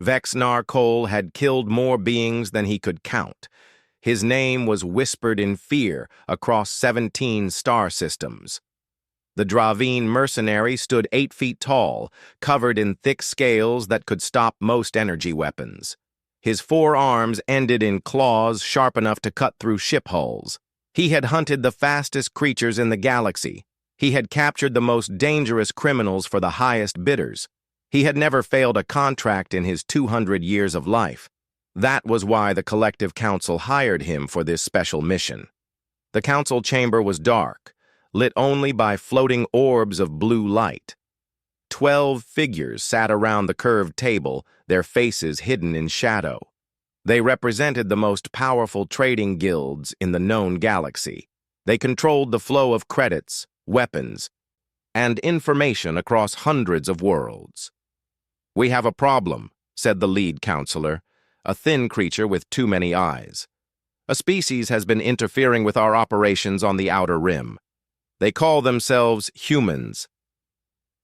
Vex Narcol had killed more beings than he could count. His name was whispered in fear across 17 star systems. The Dravine Mercenary stood 8 feet tall, covered in thick scales that could stop most energy weapons. His 4 arms ended in claws sharp enough to cut through ship hulls. He had hunted the fastest creatures in the galaxy. He had captured the most dangerous criminals for the highest bidders. He had never failed a contract in his 200 years of life. That was why the Collective Council hired him for this special mission. The council chamber was dark, lit only by floating orbs of blue light. 12 figures sat around the curved table, their faces hidden in shadow. They represented the most powerful trading guilds in the known galaxy. They controlled the flow of credits, weapons, and information across hundreds of worlds. "We have a problem," said the lead counselor, a thin creature with too many eyes. "A species has been interfering with our operations on the Outer Rim. They call themselves humans."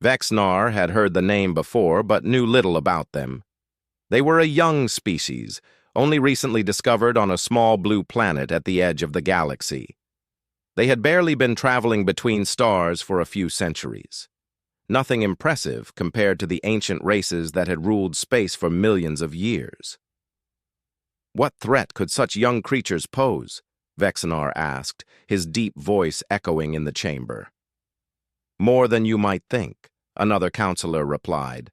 Vexnar had heard the name before, but knew little about them. They were a young species, only recently discovered on a small blue planet at the edge of the galaxy. They had barely been traveling between stars for a few centuries. Nothing impressive compared to the ancient races that had ruled space for millions of years. "What threat could such young creatures pose?" Vexnar asked, his deep voice echoing in the chamber. "More than you might think," another counselor replied.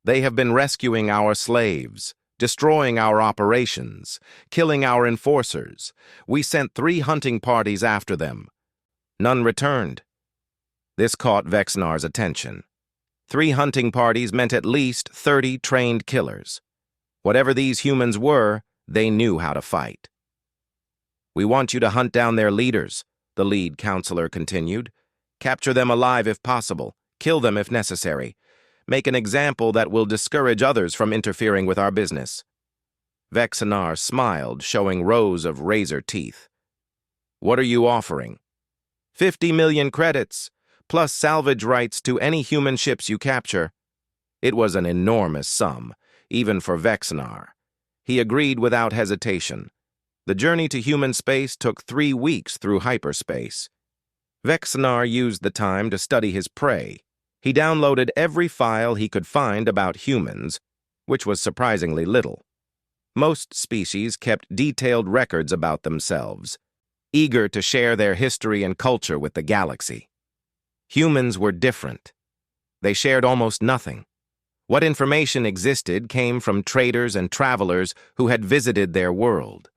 "They have been rescuing our slaves, destroying our operations, killing our enforcers. We sent 3 hunting parties after them. None returned." This caught Vexnar's attention. 3 hunting parties meant at least 30 trained killers. Whatever these humans were, they knew how to fight. "We want you to hunt down their leaders," the lead counselor continued. "Capture them alive if possible. Kill them if necessary. Make an example that will discourage others from interfering with our business." Vexnar smiled, showing rows of razor teeth. "What are you offering?" 50 million credits, plus salvage rights to any human ships you capture." It was an enormous sum, even for Vexnar. He agreed without hesitation. The journey to human space took 3 weeks through hyperspace. Vexnar used the time to study his prey. He downloaded every file he could find about humans, which was surprisingly little. Most species kept detailed records about themselves, eager to share their history and culture with the galaxy. Humans were different. They shared almost nothing. What information existed came from traders and travelers who had visited their world.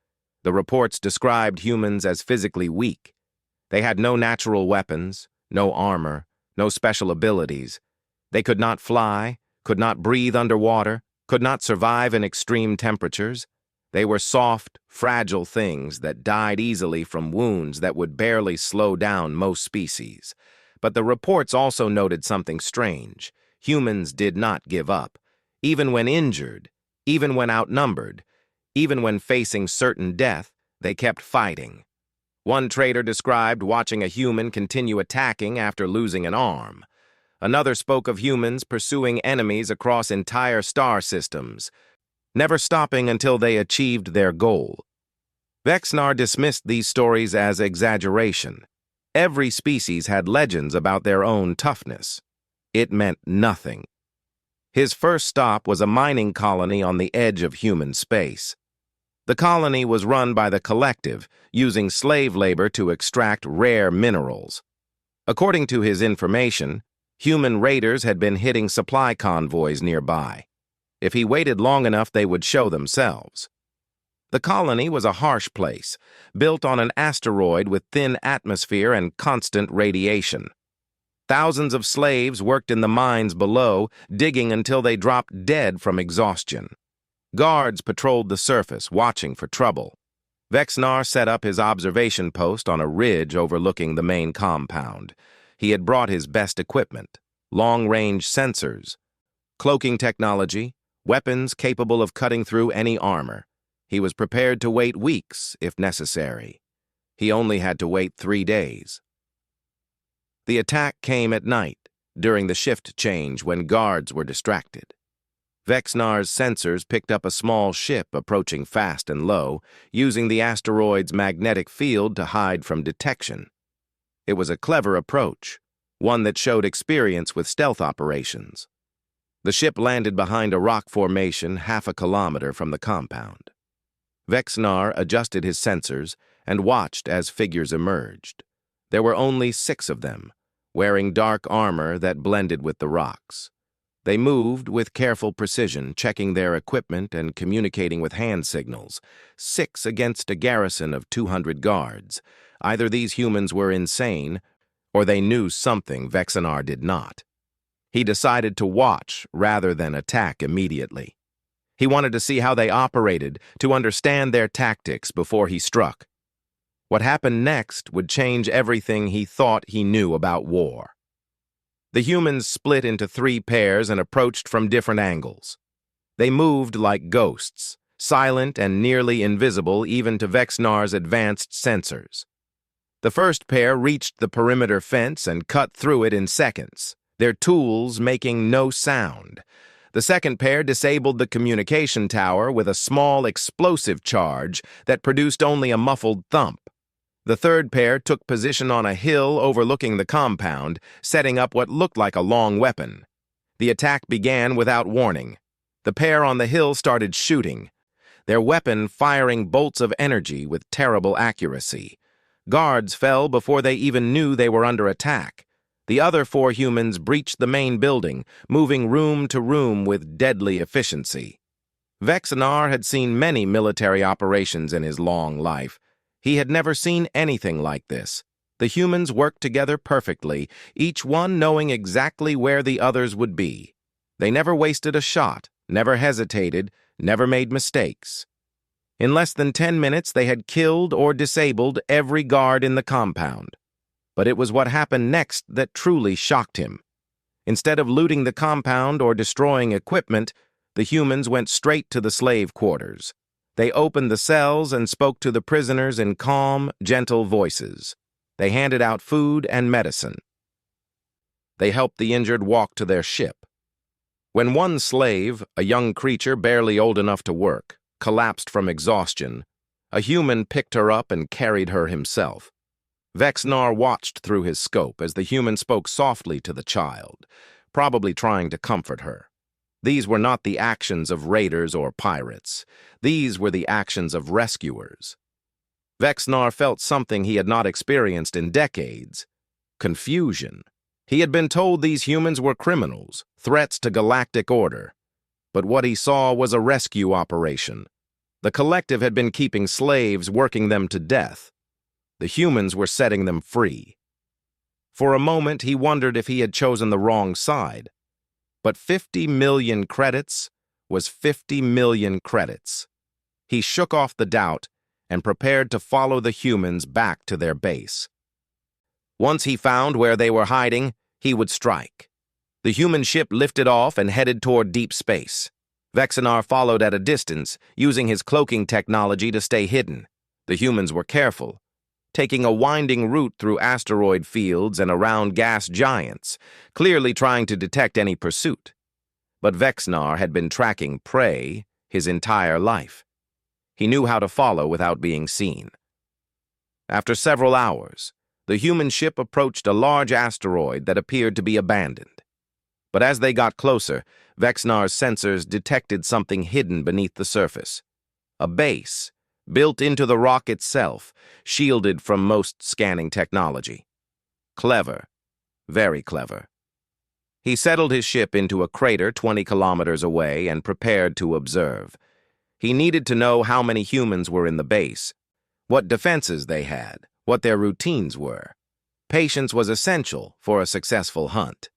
The reports described humans as physically weak. They had no natural weapons, no armor, no special abilities. They could not fly, could not breathe underwater, could not survive in extreme temperatures. They were soft, fragile things that died easily from wounds that would barely slow down most species. But the reports also noted something strange. Humans did not give up. Even when injured, even when outnumbered, even when facing certain death, they kept fighting. One trader described watching a human continue attacking after losing an arm. Another spoke of humans pursuing enemies across entire star systems, never stopping until they achieved their goal. Vexnar dismissed these stories as exaggeration. Every species had legends about their own toughness. It meant nothing. His first stop was a mining colony on the edge of human space. The colony was run by the Collective, using slave labor to extract rare minerals. According to his information, human raiders had been hitting supply convoys nearby. If he waited long enough, they would show themselves. The colony was a harsh place, built on an asteroid with thin atmosphere and constant radiation. Thousands of slaves worked in the mines below, digging until they dropped dead from exhaustion. Guards patrolled the surface, watching for trouble. Vexnar set up his observation post on a ridge overlooking the main compound. He had brought his best equipment: long-range sensors, cloaking technology, weapons capable of cutting through any armor. He was prepared to wait weeks, if necessary. He only had to wait 3 days. The attack came at night, during the shift change when guards were distracted. Vexnar's sensors picked up a small ship approaching fast and low, using the asteroid's magnetic field to hide from detection. It was a clever approach, one that showed experience with stealth operations. The ship landed behind a rock formation half a kilometer from the compound. Vexnar adjusted his sensors and watched as figures emerged. There were only 6 of them, wearing dark armor that blended with the rocks. They moved with careful precision, checking their equipment and communicating with hand signals. 6 against a garrison of 200 guards. Either these humans were insane, or they knew something Vexnar did not. He decided to watch rather than attack immediately. He wanted to see how they operated, to understand their tactics before he struck. What happened next would change everything he thought he knew about war. The humans split into 3 pairs and approached from different angles. They moved like ghosts, silent and nearly invisible even to Vexnar's advanced sensors. The first pair reached the perimeter fence and cut through it in seconds, their tools making no sound. The second pair disabled the communication tower with a small explosive charge that produced only a muffled thump. The third pair took position on a hill overlooking the compound, setting up what looked like a long weapon. The attack began without warning. The pair on the hill started shooting, their weapon firing bolts of energy with terrible accuracy. Guards fell before they even knew they were under attack. The other 4 humans breached the main building, moving room to room with deadly efficiency. Vexnar had seen many military operations in his long life. He had never seen anything like this. The humans worked together perfectly, each one knowing exactly where the others would be. They never wasted a shot, never hesitated, never made mistakes. In less than 10 minutes, they had killed or disabled every guard in the compound. But it was what happened next that truly shocked him. Instead of looting the compound or destroying equipment, the humans went straight to the slave quarters. They opened the cells and spoke to the prisoners in calm, gentle voices. They handed out food and medicine. They helped the injured walk to their ship. When one slave, a young creature barely old enough to work, collapsed from exhaustion, a human picked her up and carried her himself. Vexnar watched through his scope as the human spoke softly to the child, probably trying to comfort her. These were not the actions of raiders or pirates. These were the actions of rescuers. Vexnar felt something he had not experienced in decades: confusion. He had been told these humans were criminals, threats to galactic order. But what he saw was a rescue operation. The collective had been keeping slaves, working them to death. The humans were setting them free. For a moment, he wondered if he had chosen the wrong side. But 50 million credits was 50 million credits. He shook off the doubt and prepared to follow the humans back to their base. Once he found where they were hiding, he would strike. The human ship lifted off and headed toward deep space. Vexnar followed at a distance, using his cloaking technology to stay hidden. The humans were careful, taking a winding route through asteroid fields and around gas giants, clearly trying to detect any pursuit. But Vexnar had been tracking prey his entire life. He knew how to follow without being seen. After several hours, the human ship approached a large asteroid that appeared to be abandoned. But as they got closer, Vexnar's sensors detected something hidden beneath the surface. A base, built into the rock itself, shielded from most scanning technology. Clever. Very clever. He settled his ship into a crater 20 kilometers away and prepared to observe. He needed to know how many humans were in the base, what defenses they had, what their routines were. Patience was essential for a successful hunt.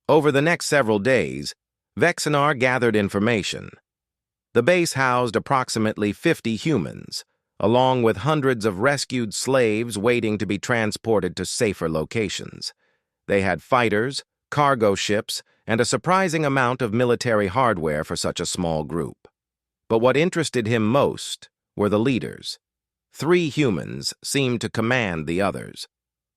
Over the next several days, Vexnar gathered information. The base housed approximately 50 humans, along with hundreds of rescued slaves waiting to be transported to safer locations. They had fighters, cargo ships, and a surprising amount of military hardware for such a small group. But what interested him most were the leaders. 3 humans seemed to command the others.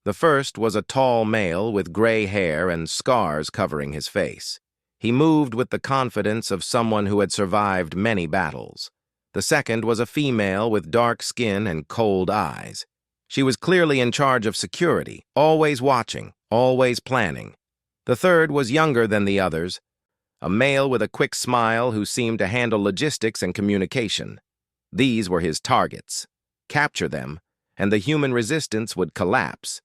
The first was a tall male with gray hair and scars covering his face. He moved with the confidence of someone who had survived many battles. The second was a female with dark skin and cold eyes. She was clearly in charge of security, always watching, always planning. The third was younger than the others, a male with a quick smile who seemed to handle logistics and communication. These were his targets. Capture them, and the human resistance would collapse.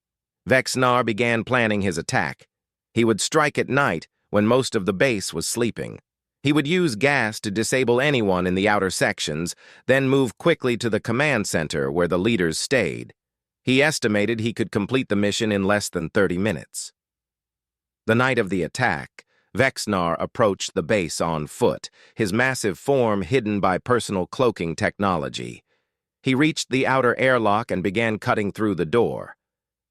Vexnar began planning his attack. He would strike at night when most of the base was sleeping. He would use gas to disable anyone in the outer sections, then move quickly to the command center where the leaders stayed. He estimated he could complete the mission in less than 30 minutes. The night of the attack, Vexnar approached the base on foot, his massive form hidden by personal cloaking technology. He reached the outer airlock and began cutting through the door.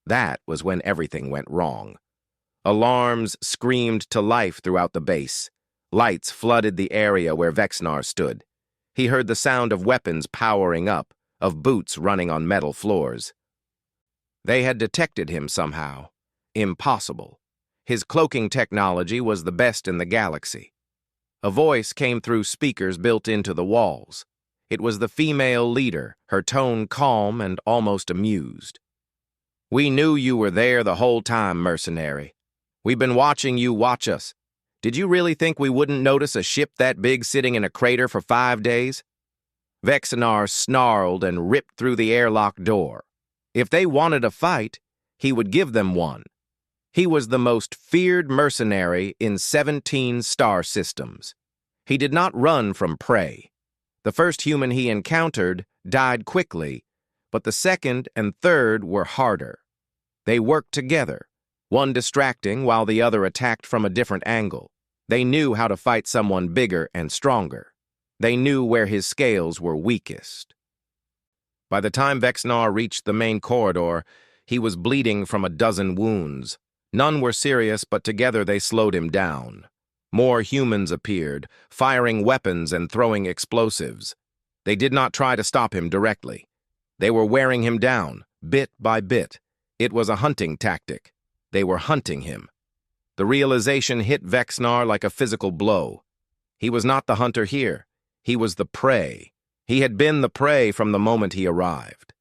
That was when everything went wrong. Alarms screamed to life throughout the base. Lights flooded the area where Vexnar stood. He heard the sound of weapons powering up, of boots running on metal floors. They had detected him somehow. Impossible. His cloaking technology was the best in the galaxy. A voice came through speakers built into the walls. It was the female leader, her tone calm and almost amused. "We knew you were there the whole time, Mercenary. We've been watching you watch us. Did you really think we wouldn't notice a ship that big sitting in a crater for 5 days?" Vexnar snarled and ripped through the airlock door. If they wanted a fight, he would give them one. He was the most feared mercenary in 17 star systems. He did not run from prey. The first human he encountered died quickly, but the second and third were harder. They worked together, one distracting while the other attacked from a different angle. They knew how to fight someone bigger and stronger. They knew where his scales were weakest. By the time Vexnar reached the main corridor, he was bleeding from a dozen wounds. None were serious, but together they slowed him down. More humans appeared, firing weapons and throwing explosives. They did not try to stop him directly. They were wearing him down, bit by bit. It was a hunting tactic. They were hunting him. The realization hit Vexnar like a physical blow. He was not the hunter here. He was the prey. He had been the prey from the moment he arrived.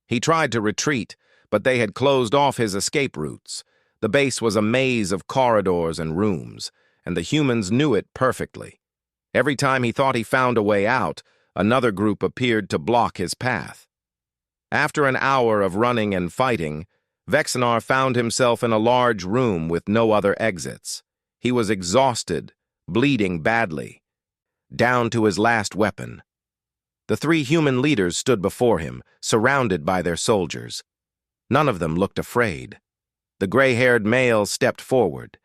He tried to retreat, but they had closed off his escape routes. The base was a maze of corridors and rooms, and the humans knew it perfectly. Every time he thought he found a way out, another group appeared to block his path. After an hour of running and fighting, Vexnar found himself in a large room with no other exits. He was exhausted, bleeding badly, down to his last weapon. The 3 human leaders stood before him, surrounded by their soldiers. None of them looked afraid. The gray-haired male stepped forward.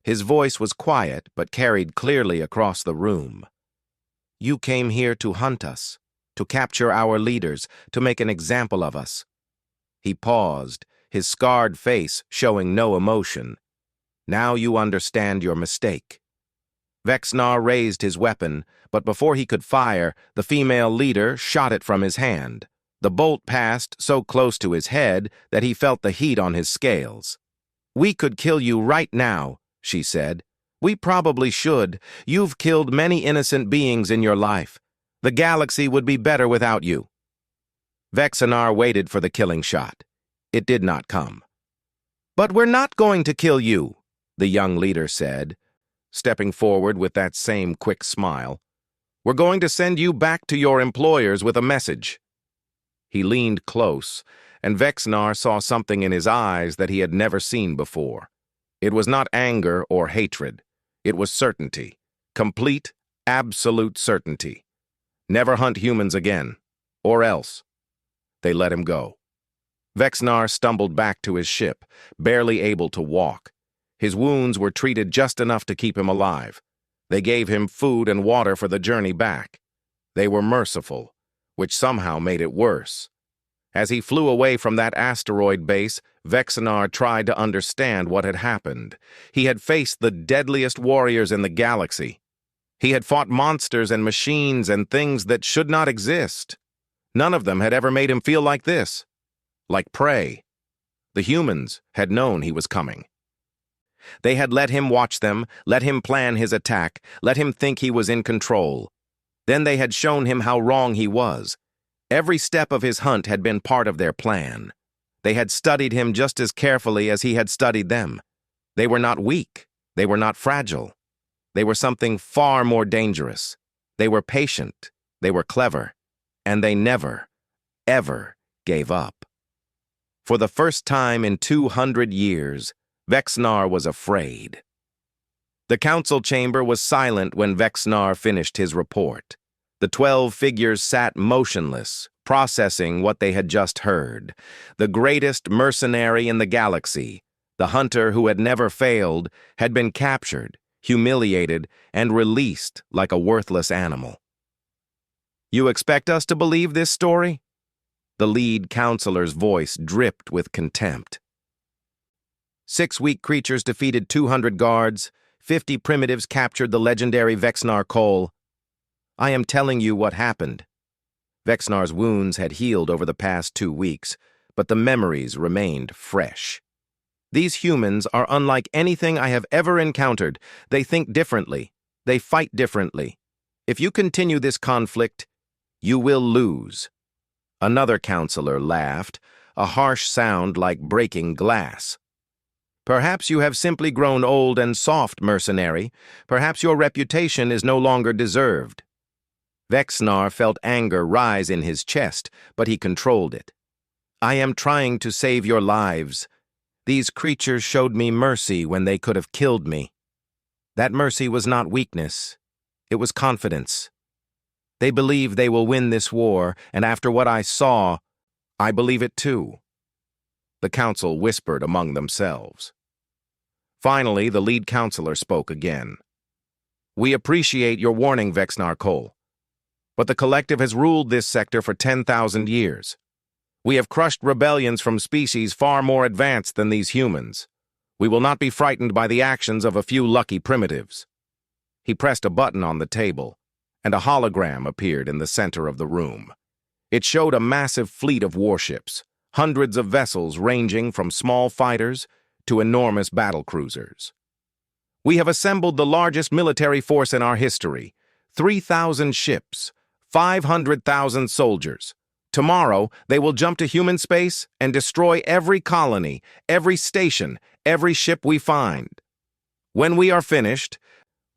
His voice was quiet but carried clearly across the room. "You came here to hunt us, to capture our leaders, to make an example of us." He paused, his scarred face showing no emotion. "Now you understand your mistake." Vexnar raised his weapon, but before he could fire, the female leader shot it from his hand. The bolt passed so close to his head that he felt the heat on his scales. "We could kill you right now," she said. "We probably should. You've killed many innocent beings in your life. The galaxy would be better without you." Vexnar waited for the killing shot. It did not come. "But we're not going to kill you," the young leader said, stepping forward with that same quick smile. "We're going to send you back to your employers with a message." He leaned close, and Vexnar saw something in his eyes that he had never seen before. It was not anger or hatred. It was certainty. Complete, absolute certainty. Never hunt humans again. Or else. They let him go. Vexnar stumbled back to his ship, barely able to walk. His wounds were treated just enough to keep him alive. They gave him food and water for the journey back. They were merciful, which somehow made it worse. As he flew away from that asteroid base, Vexnar tried to understand what had happened. He had faced the deadliest warriors in the galaxy. He had fought monsters and machines and things that should not exist. None of them had ever made him feel like this. Like prey. The humans had known he was coming. They had let him watch them, let him plan his attack, let him think he was in control. Then they had shown him how wrong he was. Every step of his hunt had been part of their plan. They had studied him just as carefully as he had studied them. They were not weak. They were not fragile. They were something far more dangerous. They were patient. They were clever. And they never, ever gave up. For the first time in 200 years, Vexnar was afraid. The council chamber was silent when Vexnar finished his report. The 12 figures sat motionless, processing what they had just heard. The greatest mercenary in the galaxy, the hunter who had never failed, had been captured, humiliated, and released like a worthless animal. "You expect us to believe this story?" The lead counselor's voice dripped with contempt. 6 weak creatures defeated 200 guards, 50 primitives captured the legendary Vexnar Cole. I am telling you what happened. Vexnar's wounds had healed over the past 2 weeks, but the memories remained fresh. These humans are unlike anything I have ever encountered. They think differently. They fight differently. If you continue this conflict, you will lose. Another counselor laughed, a harsh sound like breaking glass. Perhaps you have simply grown old and soft, mercenary. Perhaps your reputation is no longer deserved. Vexnar felt anger rise in his chest, but he controlled it. I am trying to save your lives. These creatures showed me mercy when they could have killed me. That mercy was not weakness. It was confidence. They believe they will win this war, and after what I saw, I believe it too. The council whispered among themselves. Finally, the lead counselor spoke again. We appreciate your warning, Vexnar Cole, but the collective has ruled this sector for 10,000 years. We have crushed rebellions from species far more advanced than these humans. We will not be frightened by the actions of a few lucky primitives. He pressed a button on the table, and a hologram appeared in the center of the room. It showed a massive fleet of warships, hundreds of vessels ranging from small fighters to enormous battlecruisers. We have assembled the largest military force in our history, 3,000 ships, 500,000 soldiers. Tomorrow, they will jump to human space and destroy every colony, every station, every ship we find. When we are finished,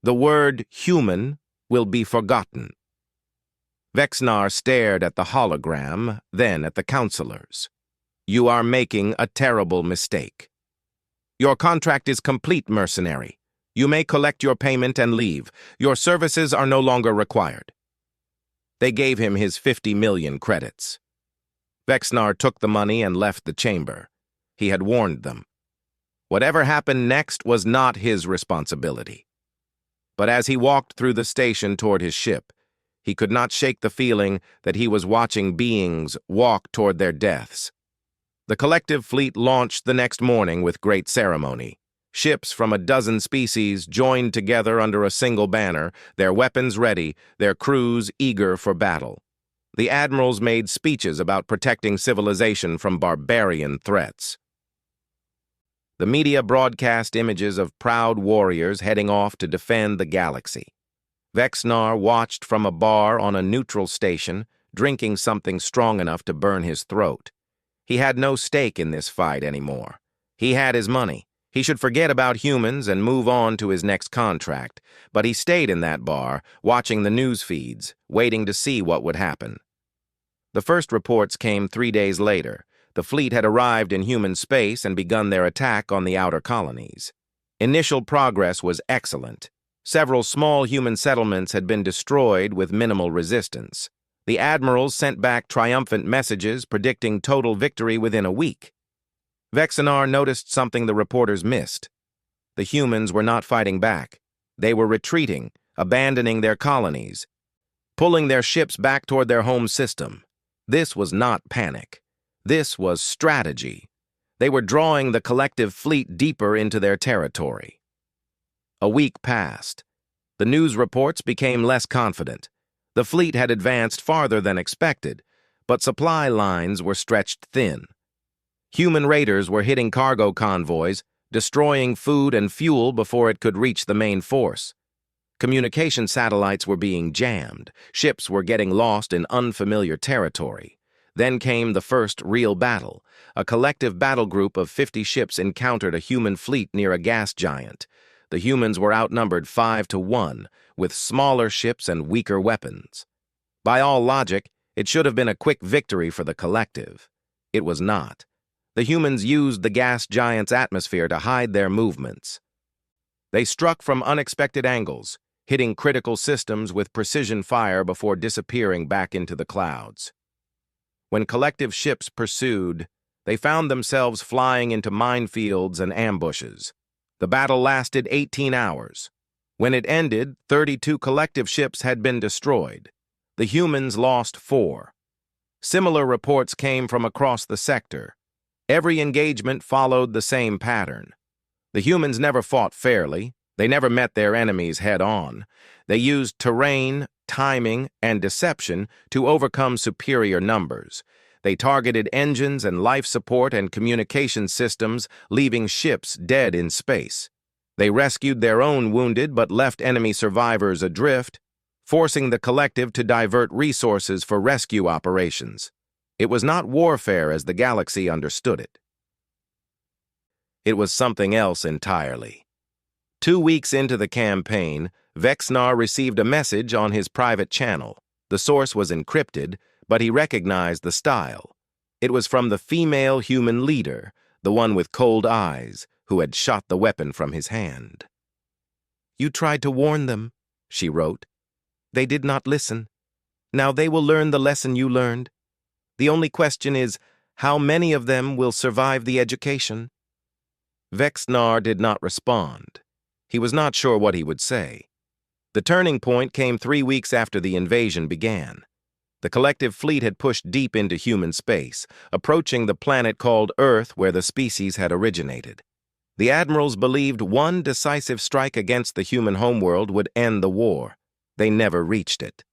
the word human will be forgotten. Vexnar stared at the hologram, then at the counselors. You are making a terrible mistake. Your contract is complete, mercenary. You may collect your payment and leave. Your services are no longer required. They gave him his 50 million credits. Vexnar took the money and left the chamber. He had warned them. Whatever happened next was not his responsibility. But as he walked through the station toward his ship, he could not shake the feeling that he was watching beings walk toward their deaths. The collective fleet launched the next morning with great ceremony. Ships from a dozen species joined together under a single banner, their weapons ready, their crews eager for battle. The admirals made speeches about protecting civilization from barbarian threats. The media broadcast images of proud warriors heading off to defend the galaxy. Vexnar watched from a bar on a neutral station, drinking something strong enough to burn his throat. He had no stake in this fight anymore. He had his money. He should forget about humans and move on to his next contract, but he stayed in that bar, watching the news feeds, waiting to see what would happen. The first reports came 3 days later. The fleet had arrived in human space and begun their attack on the outer colonies. Initial progress was excellent. Several small human settlements had been destroyed with minimal resistance. The admirals sent back triumphant messages predicting total victory within a week. Vexnar noticed something the reporters missed. The humans were not fighting back. They were retreating, abandoning their colonies, pulling their ships back toward their home system. This was not panic. This was strategy. They were drawing the collective fleet deeper into their territory. A week passed. The news reports became less confident. The fleet had advanced farther than expected, but supply lines were stretched thin. Human raiders were hitting cargo convoys, destroying food and fuel before it could reach the main force. Communication satellites were being jammed. Ships were getting lost in unfamiliar territory. Then came the first real battle. A collective battle group of 50 ships encountered a human fleet near a gas giant. The humans were outnumbered 5-1, with smaller ships and weaker weapons. By all logic, it should have been a quick victory for the collective. It was not. The humans used the gas giant's atmosphere to hide their movements. They struck from unexpected angles, hitting critical systems with precision fire before disappearing back into the clouds. When collective ships pursued, they found themselves flying into minefields and ambushes. The battle lasted 18 hours. When it ended, 32 collective ships had been destroyed. The humans lost 4. Similar reports came from across the sector. Every engagement followed the same pattern. The humans never fought fairly. They never met their enemies head-on. They used terrain, timing, and deception to overcome superior numbers. They targeted engines and life support and communication systems, leaving ships dead in space. They rescued their own wounded but left enemy survivors adrift, forcing the collective to divert resources for rescue operations. It was not warfare as the galaxy understood it. It was something else entirely. 2 weeks into the campaign, Vexnar received a message on his private channel. The source was encrypted, but he recognized the style. It was from the female human leader, the one with cold eyes, who had shot the weapon from his hand. "You tried to warn them," she wrote. "They did not listen. Now they will learn the lesson you learned. The only question is, how many of them will survive the education?" Vexnar did not respond. He was not sure what he would say. The turning point came 3 weeks after the invasion began. The collective fleet had pushed deep into human space, approaching the planet called Earth where the species had originated. The admirals believed one decisive strike against the human homeworld would end the war. They never reached it.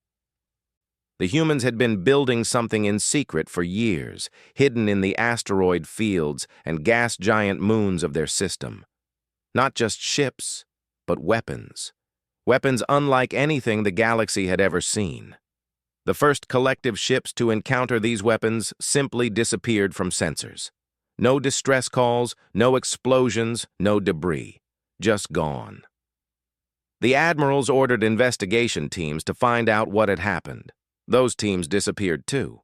The humans had been building something in secret for years, hidden in the asteroid fields and gas giant moons of their system. Not just ships, but weapons. Weapons unlike anything the galaxy had ever seen. The first collective ships to encounter these weapons simply disappeared from sensors. No distress calls, no explosions, no debris. Just gone. The admirals ordered investigation teams to find out what had happened. Those teams disappeared too.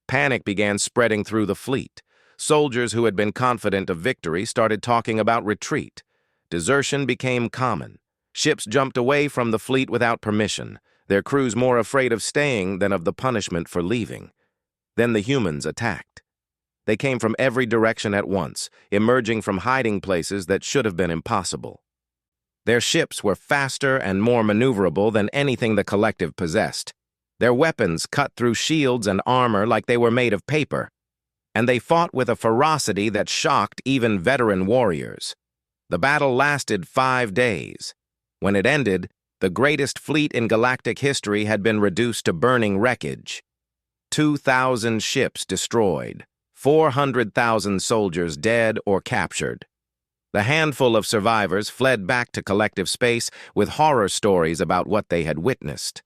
Panic began spreading through the fleet. Soldiers who had been confident of victory started talking about retreat. Desertion became common. Ships jumped away from the fleet without permission, their crews more afraid of staying than of the punishment for leaving. Then the humans attacked. They came from every direction at once, emerging from hiding places that should have been impossible. Their ships were faster and more maneuverable than anything the collective possessed. Their weapons cut through shields and armor like they were made of paper, and they fought with a ferocity that shocked even veteran warriors. The battle lasted 5 days. When it ended, the greatest fleet in galactic history had been reduced to burning wreckage. 2,000 ships destroyed, 400,000 soldiers dead or captured. The handful of survivors fled back to collective space with horror stories about what they had witnessed.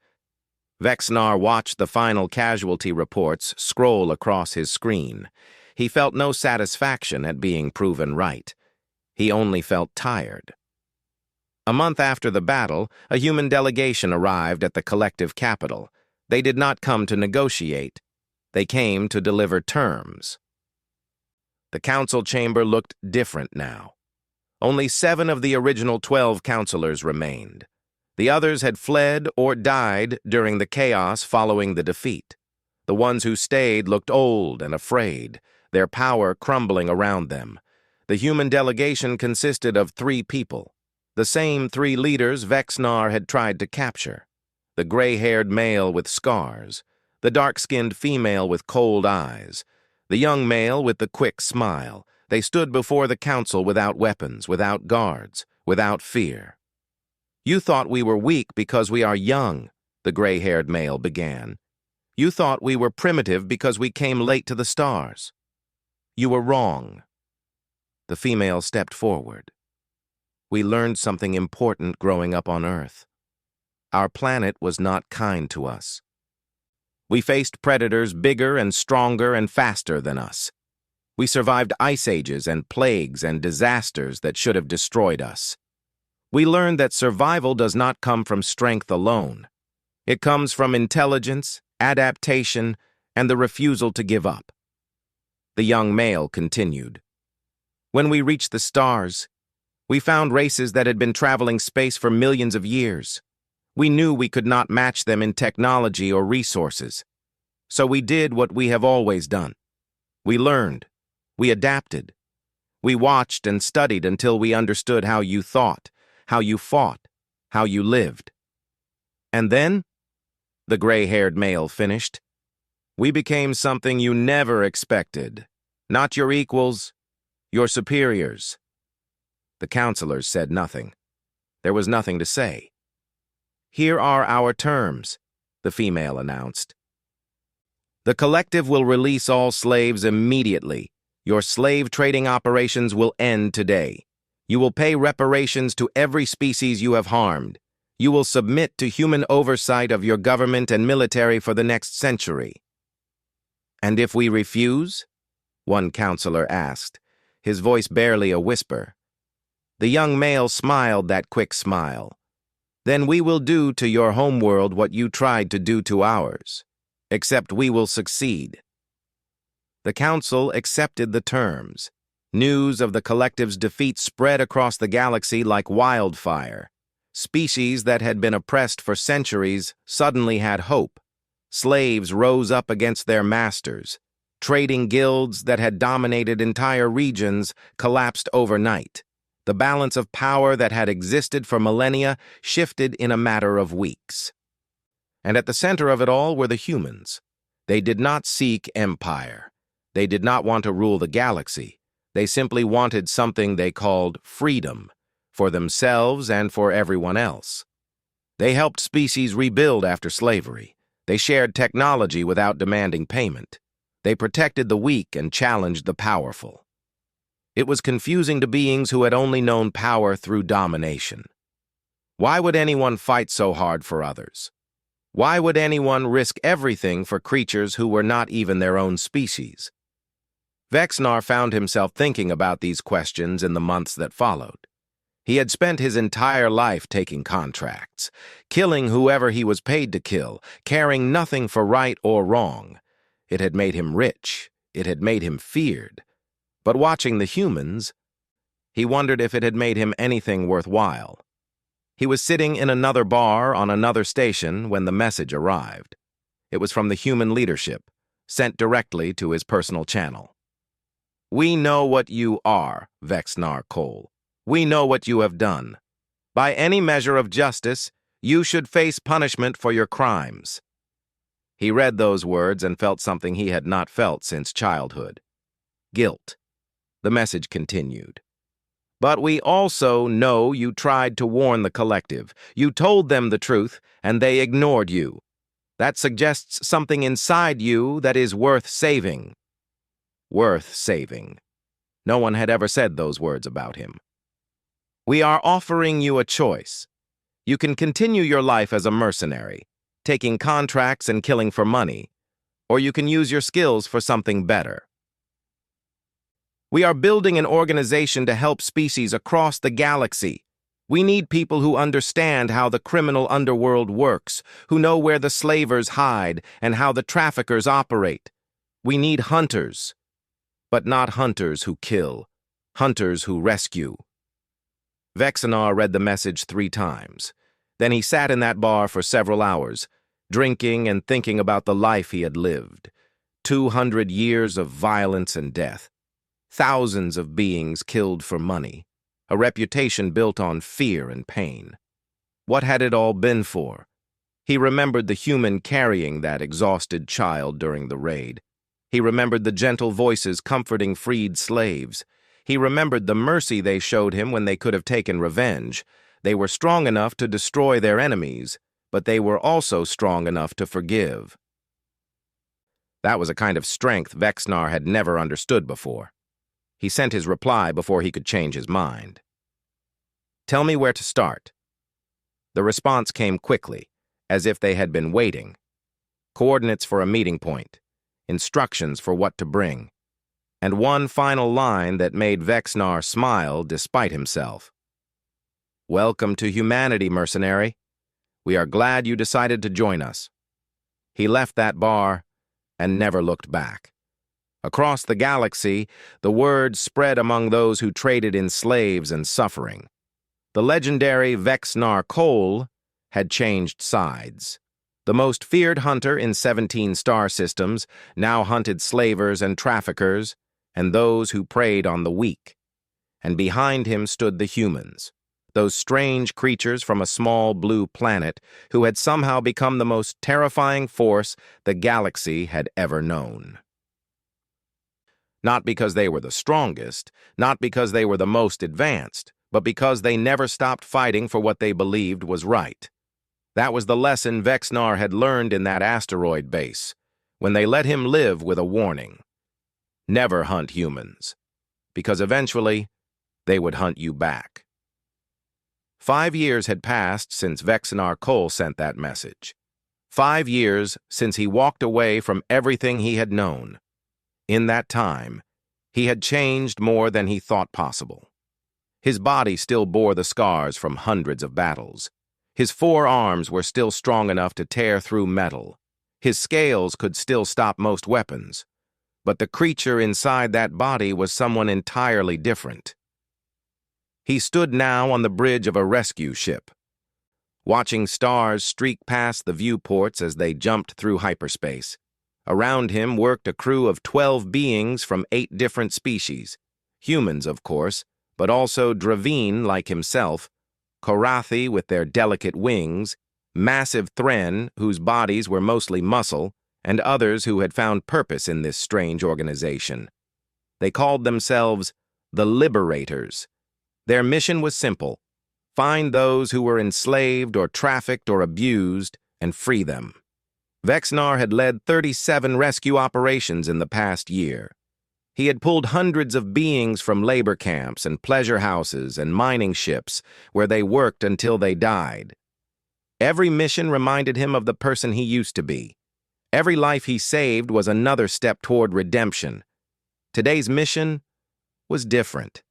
Vexnar watched the final casualty reports scroll across his screen. He felt no satisfaction at being proven right. He only felt tired. A month after the battle, a human delegation arrived at the collective capital. They did not come to negotiate. They came to deliver terms. The council chamber looked different now. Only 7 of the original 12 counselors remained. The others had fled or died during the chaos following the defeat. The ones who stayed looked old and afraid, their power crumbling around them. The human delegation consisted of 3 people, the same 3 leaders Vexnar had tried to capture. The gray-haired male with scars, the dark-skinned female with cold eyes, the young male with the quick smile. They stood before the council without weapons, without guards, without fear. "You thought we were weak because we are young," the gray-haired male began. "You thought we were primitive because we came late to the stars. You were wrong." The female stepped forward. We learned something important growing up on Earth. Our planet was not kind to us. We faced predators bigger and stronger and faster than us. We survived ice ages and plagues and disasters that should have destroyed us. We learned that survival does not come from strength alone. It comes from intelligence, adaptation, and the refusal to give up. The young male continued. When we reached the stars, we found races that had been traveling space for millions of years. We knew we could not match them in technology or resources. So we did what we have always done. We learned. We adapted. We watched and studied until we understood how you thought, how you fought, how you lived. And then, the gray-haired male finished, we became something you never expected. Not your equals, your superiors. The counselors said nothing. There was nothing to say. Here are our terms, the female announced. The collective will release all slaves immediately. Your slave trading operations will end today. You will pay reparations to every species you have harmed. You will submit to human oversight of your government and military for the next century. And if we refuse? One counselor asked, his voice barely a whisper. The young male smiled that quick smile. Then we will do to your homeworld what you tried to do to ours. Except we will succeed. The council accepted the terms. News of the collective's defeat spread across the galaxy like wildfire. Species that had been oppressed for centuries suddenly had hope. Slaves rose up against their masters. Trading guilds that had dominated entire regions collapsed overnight. The balance of power that had existed for millennia shifted in a matter of weeks. And at the center of it all were the humans. They did not seek empire. They did not want to rule the galaxy. They simply wanted something they called freedom, for themselves and for everyone else. They helped species rebuild after slavery. They shared technology without demanding payment. They protected the weak and challenged the powerful. It was confusing to beings who had only known power through domination. Why would anyone fight so hard for others? Why would anyone risk everything for creatures who were not even their own species? Vexnar found himself thinking about these questions in the months that followed. He had spent his entire life taking contracts, killing whoever he was paid to kill, caring nothing for right or wrong. It had made him rich. It had made him feared. But watching the humans, he wondered if it had made him anything worthwhile. He was sitting in another bar on another station when the message arrived. It was from the human leadership, sent directly to his personal channel. We know what you are, Vexnar Cole. We know what you have done. By any measure of justice, you should face punishment for your crimes. He read those words and felt something he had not felt since childhood. Guilt. The message continued. But we also know you tried to warn the collective. You told them the truth, and they ignored you. That suggests something inside you that is worth saving. Worth saving. No one had ever said those words about him. We are offering you a choice. You can continue your life as a mercenary, taking contracts and killing for money, or you can use your skills for something better. We are building an organization to help species across the galaxy. We need people who understand how the criminal underworld works, who know where the slavers hide and how the traffickers operate. We need hunters, but not hunters who kill, hunters who rescue. Vexnar read the message 3 times. Then he sat in that bar for several hours, drinking and thinking about the life he had lived. 200 years of violence and death. Thousands of beings killed for money. A reputation built on fear and pain. What had it all been for? He remembered the human carrying that exhausted child during the raid. He remembered the gentle voices comforting freed slaves. He remembered the mercy they showed him when they could have taken revenge. They were strong enough to destroy their enemies, but they were also strong enough to forgive. That was a kind of strength Vexnar had never understood before. He sent his reply before he could change his mind. "Tell me where to start." The response came quickly, as if they had been waiting. Coordinates for a meeting point, instructions for what to bring, and one final line that made Vexnar smile despite himself. "Welcome to humanity, Mercenary. We are glad you decided to join us." He left that bar and never looked back. Across the galaxy, the word spread among those who traded in slaves and suffering. The legendary Vexnar Cole had changed sides. The most feared hunter in 17 star systems now hunted slavers and traffickers and those who preyed on the weak. And behind him stood the humans, those strange creatures from a small blue planet who had somehow become the most terrifying force the galaxy had ever known. Not because they were the strongest, not because they were the most advanced, but because they never stopped fighting for what they believed was right. That was the lesson Vexnar had learned in that asteroid base, when they let him live with a warning. Never hunt humans, because eventually they would hunt you back. 5 years had passed since Vexnar Cole sent that message. 5 years since he walked away from everything he had known. In that time, he had changed more than he thought possible. His body still bore the scars from hundreds of battles. His 4 arms were still strong enough to tear through metal. His scales could still stop most weapons. But the creature inside that body was someone entirely different. He stood now on the bridge of a rescue ship, watching stars streak past the viewports as they jumped through hyperspace. Around him worked a crew of 12 beings from 8 different species. Humans, of course, but also Draveen like himself, Korathi with their delicate wings, massive Thren whose bodies were mostly muscle, and others who had found purpose in this strange organization. They called themselves the Liberators. Their mission was simple: find those who were enslaved or trafficked or abused and free them. Vexnar had led 37 rescue operations in the past year. He had pulled hundreds of beings from labor camps and pleasure houses and mining ships where they worked until they died. Every mission reminded him of the person he used to be. Every life he saved was another step toward redemption. Today's mission was different.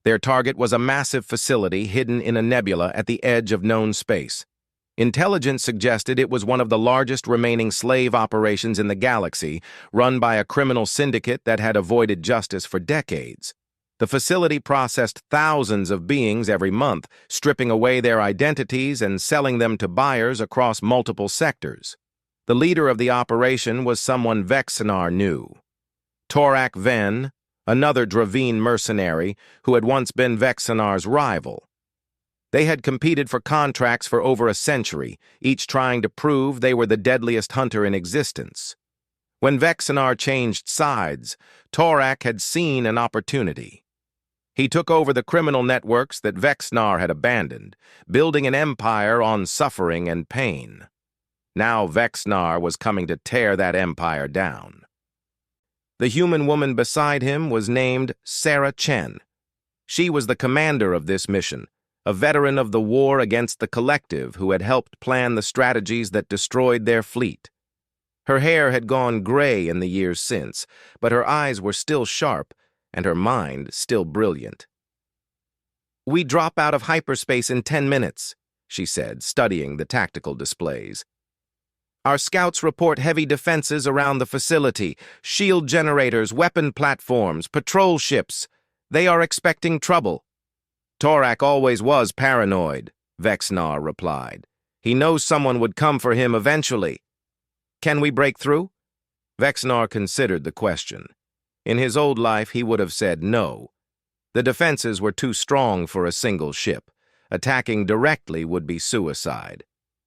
Their target was a massive facility hidden in a nebula at the edge of known space. Intelligence suggested it was one of the largest remaining slave operations in the galaxy, run by a criminal syndicate that had avoided justice for decades. The facility processed thousands of beings every month, stripping away their identities and selling them to buyers across multiple sectors. The leader of the operation was someone Vexnar knew. Torak Ven, another Draveen mercenary who had once been Vexnar's rival. They had competed for contracts for over a century, each trying to prove they were the deadliest hunter in existence. When Vexnar changed sides, Torak had seen an opportunity. He took over the criminal networks that Vexnar had abandoned, building an empire on suffering and pain. Now Vexnar was coming to tear that empire down. The human woman beside him was named Sarah Chen. She was the commander of this mission, a veteran of the war against the Collective who had helped plan the strategies that destroyed their fleet. Her hair had gone gray in the years since, but her eyes were still sharp and her mind still brilliant. "We drop out of hyperspace in 10 minutes, she said, studying the tactical displays. "Our scouts report heavy defenses around the facility, shield generators, weapon platforms, patrol ships. They are expecting trouble." "Torak always was paranoid," Vexnar replied. "He knows someone would come for him eventually." "Can we break through?" Vexnar considered the question. In his old life, he would have said no. The defenses were too strong for a single ship. Attacking directly would be suicide.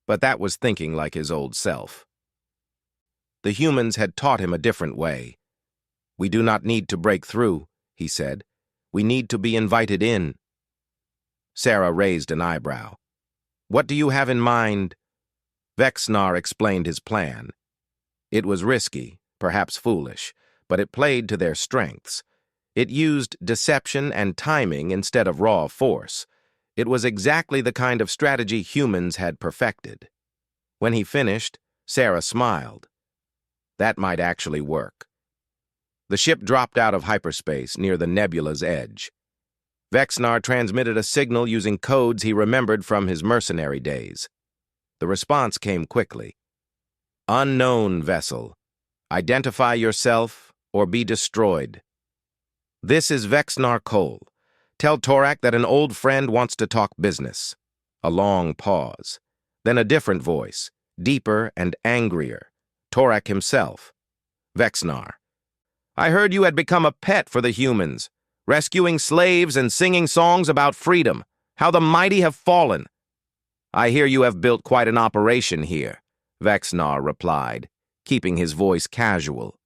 But that was thinking like his old self. The humans had taught him a different way. "We do not need to break through," he said. "We need to be invited in." Sarah raised an eyebrow. "What do you have in mind?" Vexnar explained his plan. It was risky, perhaps foolish, but it played to their strengths. It used deception and timing instead of raw force. It was exactly the kind of strategy humans had perfected. When he finished, Sarah smiled. That might actually work. The ship dropped out of hyperspace near the nebula's edge. Vexnar transmitted a signal using codes he remembered from his mercenary days. The response came quickly. Unknown vessel. Identify yourself or be destroyed. This is Vexnar Cole. Tell Torak that an old friend wants to talk business. A long pause. Then a different voice, deeper and angrier. Torak himself. Vexnar. I heard you had become a pet for the humans, rescuing slaves and singing songs about freedom, how the mighty have fallen. I hear you have built quite an operation here, Vexnar replied, keeping his voice casual.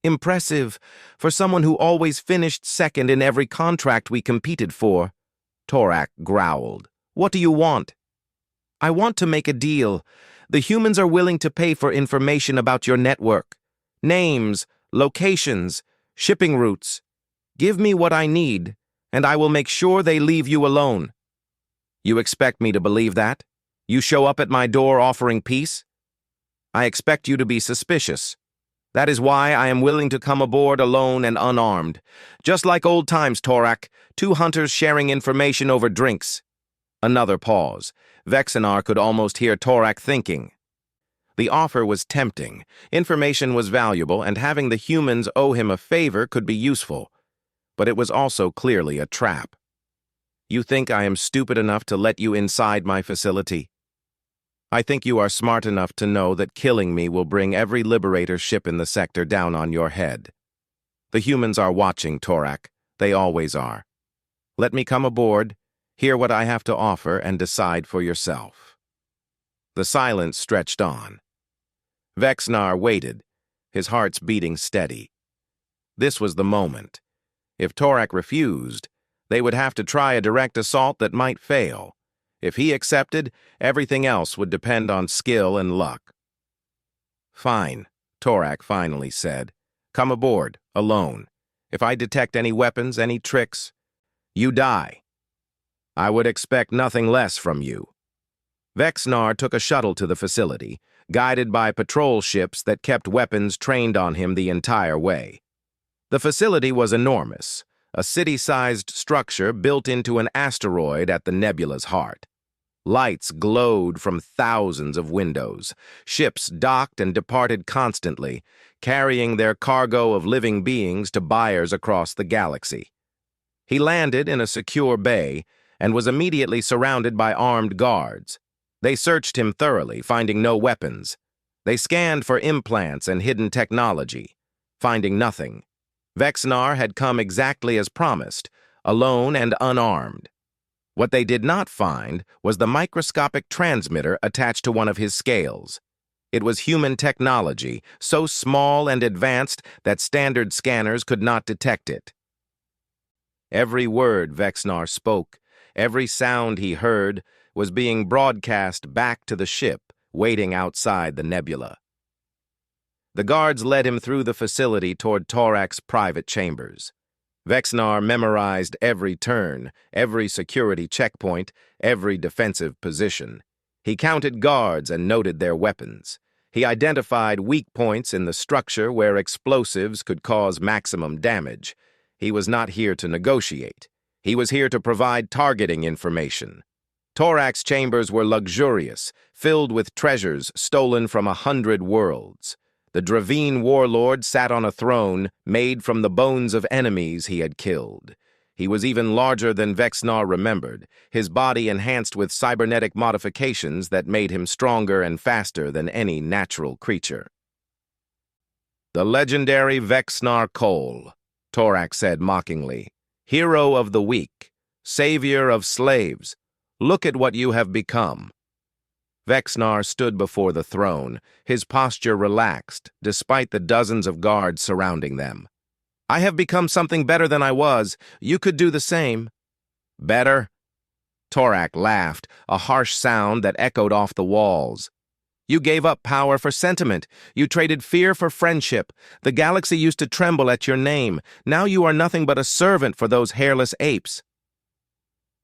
Impressive for someone who always finished second in every contract we competed for, Torak growled. What do you want? I want to make a deal. The humans are willing to pay for information about your network. Names, locations, shipping routes. Give me what I need, and I will make sure they leave you alone. You expect me to believe that? You show up at my door offering peace? I expect you to be suspicious. That is why I am willing to come aboard alone and unarmed. Just like old times, Torak, two hunters sharing information over drinks. Another pause. Vexnar could almost hear Torak thinking. The offer was tempting, information was valuable, and having the humans owe him a favor could be useful. But it was also clearly a trap. You think I am stupid enough to let you inside my facility? I think you are smart enough to know that killing me will bring every Liberator ship in the sector down on your head. The humans are watching, Torak. They always are. Let me come aboard, hear what I have to offer, and decide for yourself. The silence stretched on. Vexnar waited, his heart's beating steady. This was the moment. If Torak refused, they would have to try a direct assault that might fail. If he accepted, everything else would depend on skill and luck. Fine, Torak finally said. Come aboard, alone. If I detect any weapons, any tricks, you die. I would expect nothing less from you. Vexnar took a shuttle to the facility, guided by patrol ships that kept weapons trained on him the entire way. The facility was enormous, a city-sized structure built into an asteroid at the nebula's heart. Lights glowed from thousands of windows. Ships docked and departed constantly, carrying their cargo of living beings to buyers across the galaxy. He landed in a secure bay and was immediately surrounded by armed guards. They searched him thoroughly, finding no weapons. They scanned for implants and hidden technology, finding nothing. Vexnar had come exactly as promised, alone and unarmed. What they did not find was the microscopic transmitter attached to one of his scales. It was human technology, so small and advanced that standard scanners could not detect it. Every word Vexnar spoke, every sound he heard, was being broadcast back to the ship waiting outside the nebula. The guards led him through the facility toward Torak's private chambers. Vexnar memorized every turn, every security checkpoint, every defensive position. He counted guards and noted their weapons. He identified weak points in the structure where explosives could cause maximum damage. He was not here to negotiate. He was here to provide targeting information. Torak's chambers were luxurious, filled with treasures stolen from 100 worlds. The Dravine warlord sat on a throne made from the bones of enemies he had killed. He was even larger than Vexnar remembered, his body enhanced with cybernetic modifications that made him stronger and faster than any natural creature. The legendary Vexnar Cole, Torak said mockingly, hero of the weak, savior of slaves. Look at what you have become. Vexnar stood before the throne, his posture relaxed, despite the dozens of guards surrounding them. I have become something better than I was. You could do the same. Better? Torak laughed, a harsh sound that echoed off the walls. You gave up power for sentiment. You traded fear for friendship. The galaxy used to tremble at your name. Now you are nothing but a servant for those hairless apes.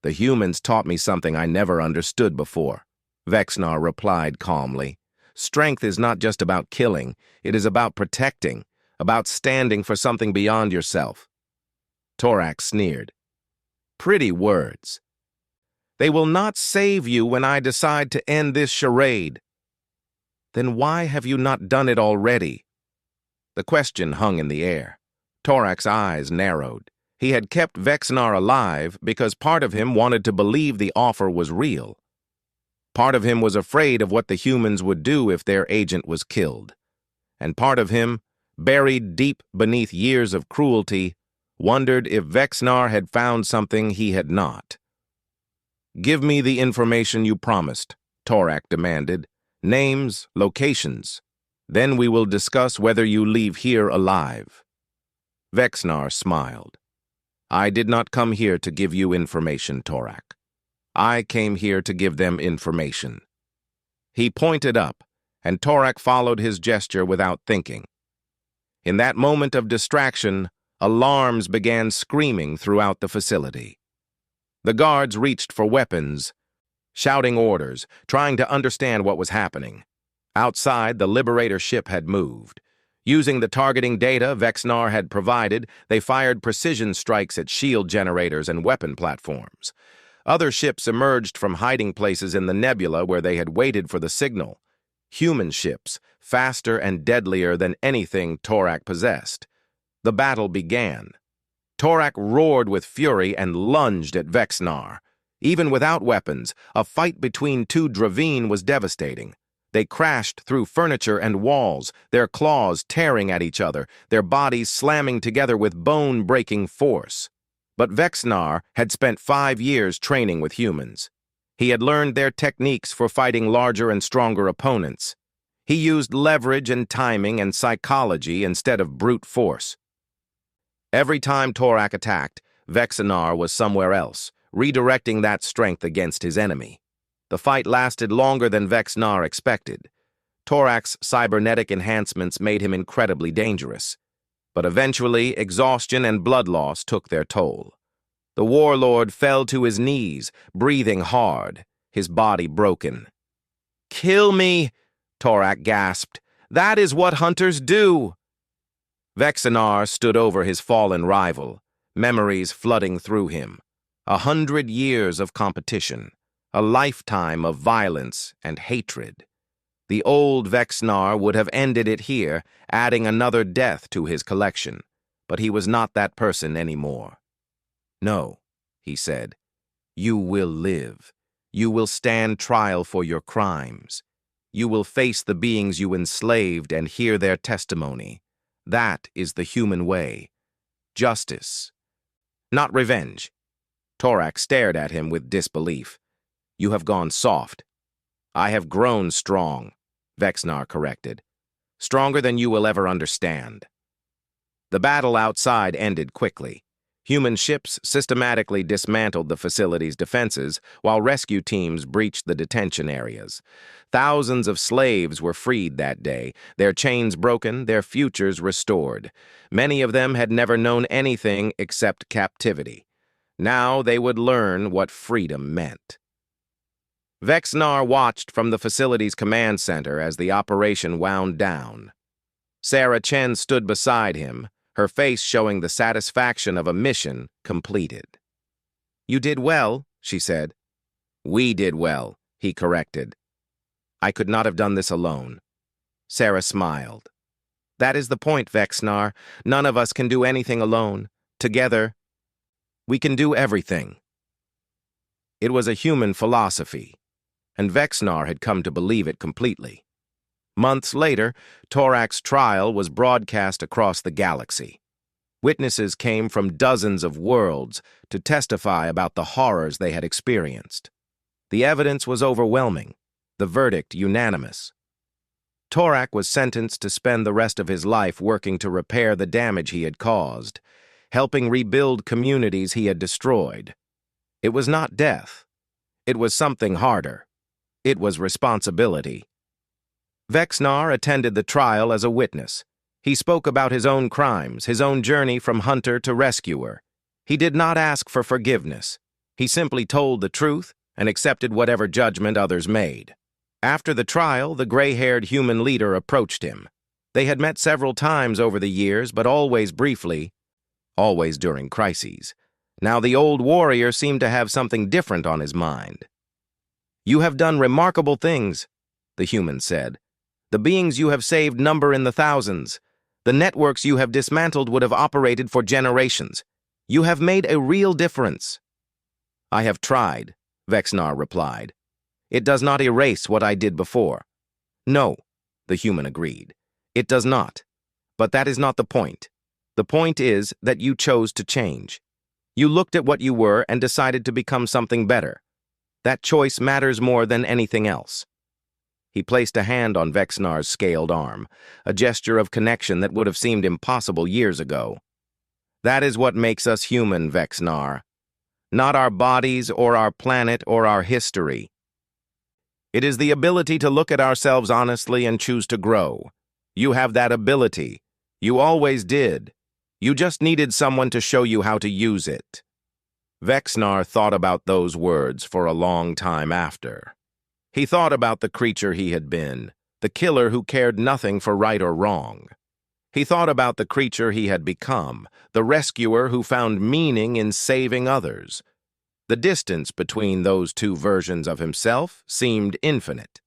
The humans taught me something I never understood before, Vexnar replied calmly. Strength is not just about killing. It is about protecting, about standing for something beyond yourself. Torak sneered. Pretty words. They will not save you when I decide to end this charade. Then why have you not done it already? The question hung in the air. Torak's eyes narrowed. He had kept Vexnar alive because part of him wanted to believe the offer was real. Part of him was afraid of what the humans would do if their agent was killed. And part of him, buried deep beneath years of cruelty, wondered if Vexnar had found something he had not. Give me the information you promised, Torak demanded. Names, locations. Then we will discuss whether you leave here alive. Vexnar smiled. I did not come here to give you information, Torak. I came here to give them information. He pointed up, and Torak followed his gesture without thinking. In that moment of distraction, alarms began screaming throughout the facility. The guards reached for weapons, shouting orders, trying to understand what was happening. Outside, the Liberator ship had moved. Using the targeting data Vexnar had provided, they fired precision strikes at shield generators and weapon platforms. Other ships emerged from hiding places in the nebula where they had waited for the signal. Human ships, faster and deadlier than anything Torak possessed. The battle began. Torak roared with fury and lunged at Vexnar. Even without weapons, a fight between two Draveen was devastating. They crashed through furniture and walls, their claws tearing at each other, their bodies slamming together with bone-breaking force. But Vexnar had spent 5 years training with humans. He had learned their techniques for fighting larger and stronger opponents. He used leverage and timing and psychology instead of brute force. Every time Torak attacked, Vexnar was somewhere else, redirecting that strength against his enemy. The fight lasted longer than Vexnar expected. Torak's cybernetic enhancements made him incredibly dangerous. But eventually, exhaustion and blood loss took their toll. The warlord fell to his knees, breathing hard, his body broken. "Kill me," Torak gasped. "That is what hunters do." Vexnar stood over his fallen rival, memories flooding through him. 100 years of competition, a lifetime of violence and hatred. The old Vexnar would have ended it here, adding another death to his collection, but he was not that person anymore. "No," he said, "you will live. You will stand trial for your crimes. You will face the beings you enslaved and hear their testimony. That is the human way. Justice, not revenge." Torak stared at him with disbelief. "You have gone soft." "I have grown strong," Vexnar corrected. "Stronger than you will ever understand." The battle outside ended quickly. Human ships systematically dismantled the facility's defenses, while rescue teams breached the detention areas. Thousands of slaves were freed that day, their chains broken, their futures restored. Many of them had never known anything except captivity. Now they would learn what freedom meant. Vexnar watched from the facility's command center as the operation wound down. Sarah Chen stood beside him, her face showing the satisfaction of a mission completed. "You did well," she said. "We did well," he corrected. "I could not have done this alone." Sarah smiled. "That is the point, Vexnar. None of us can do anything alone. Together, we can do everything." It was a human philosophy, and Vexnar had come to believe it completely. Months later, Torak's trial was broadcast across the galaxy. Witnesses came from dozens of worlds to testify about the horrors they had experienced. The evidence was overwhelming, the verdict unanimous. Torak was sentenced to spend the rest of his life working to repair the damage he had caused, helping rebuild communities he had destroyed. It was not death. It was something harder. It was responsibility. Vexnar attended the trial as a witness. He spoke about his own crimes, his own journey from hunter to rescuer. He did not ask for forgiveness. He simply told the truth and accepted whatever judgment others made. After the trial, the gray-haired human leader approached him. They had met several times over the years, but always briefly, always during crises. Now the old warrior seemed to have something different on his mind. "You have done remarkable things," the human said. "The beings you have saved number in the thousands. The networks you have dismantled would have operated for generations. You have made a real difference." "I have tried," Vexnar replied. "It does not erase what I did before." "No," the human agreed. "It does not. But that is not the point. The point is that you chose to change. You looked at what you were and decided to become something better. That choice matters more than anything else." He placed a hand on Vexnar's scaled arm, a gesture of connection that would have seemed impossible years ago. "That is what makes us human, Vexnar. Not our bodies or our planet or our history. It is the ability to look at ourselves honestly and choose to grow. You have that ability. You always did. You just needed someone to show you how to use it." Vexnar thought about those words for a long time after. He thought about the creature he had been, the killer who cared nothing for right or wrong. He thought about the creature he had become, the rescuer who found meaning in saving others. The distance between those two versions of himself seemed infinite.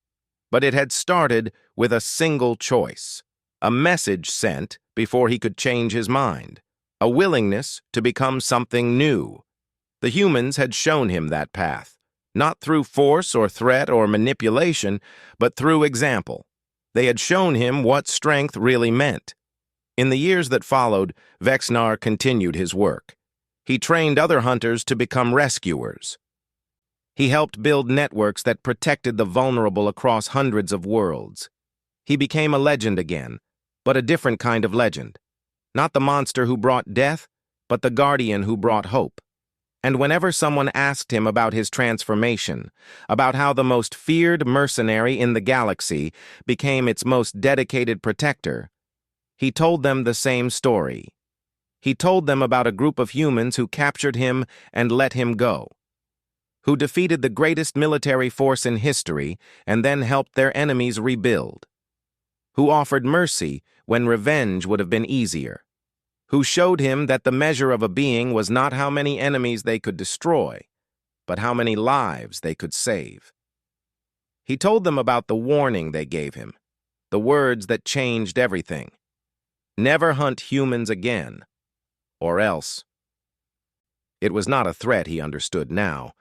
But it had started with a single choice, a message sent before he could change his mind, a willingness to become something new. The humans had shown him that path, not through force or threat or manipulation, but through example. They had shown him what strength really meant. In the years that followed, Vexnar continued his work. He trained other hunters to become rescuers. He helped build networks that protected the vulnerable across hundreds of worlds. He became a legend again, but a different kind of legend. Not the monster who brought death, but the guardian who brought hope. And whenever someone asked him about his transformation, about how the most feared mercenary in the galaxy became its most dedicated protector, he told them the same story. He told them about a group of humans who captured him and let him go, who defeated the greatest military force in history and then helped their enemies rebuild, who offered mercy when revenge would have been easier, who showed him that the measure of a being was not how many enemies they could destroy, but how many lives they could save. He told them about the warning they gave him, the words that changed everything. Never hunt humans again, or else. It was not a threat, he understood now.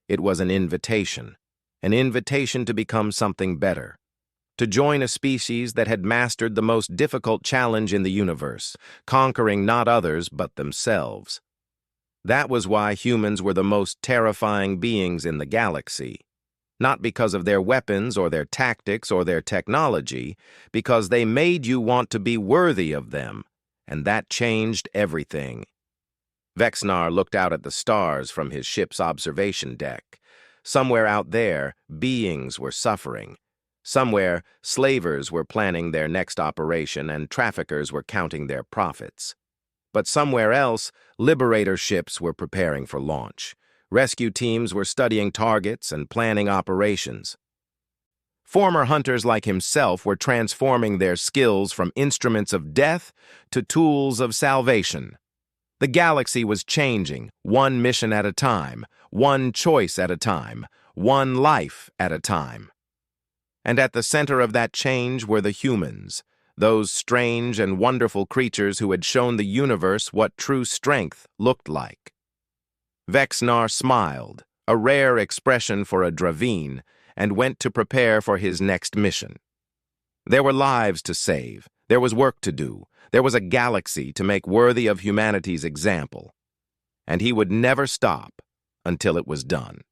It was an invitation to become something better, to join a species that had mastered the most difficult challenge in the universe, conquering not others but themselves. That was why humans were the most terrifying beings in the galaxy. Not because of their weapons or their tactics or their technology, because they made you want to be worthy of them, and that changed everything. Vexnar looked out at the stars from his ship's observation deck. Somewhere out there, beings were suffering. Somewhere, slavers were planning their next operation and traffickers were counting their profits. But somewhere else, liberator ships were preparing for launch. Rescue teams were studying targets and planning operations. Former hunters like himself were transforming their skills from instruments of death to tools of salvation. The galaxy was changing, one mission at a time, one choice at a time, one life at a time. And at the center of that change were the humans, those strange and wonderful creatures who had shown the universe what true strength looked like. Vexnar smiled, a rare expression for a Draveen, and went to prepare for his next mission. There were lives to save, there was work to do, there was a galaxy to make worthy of humanity's example, and he would never stop until it was done.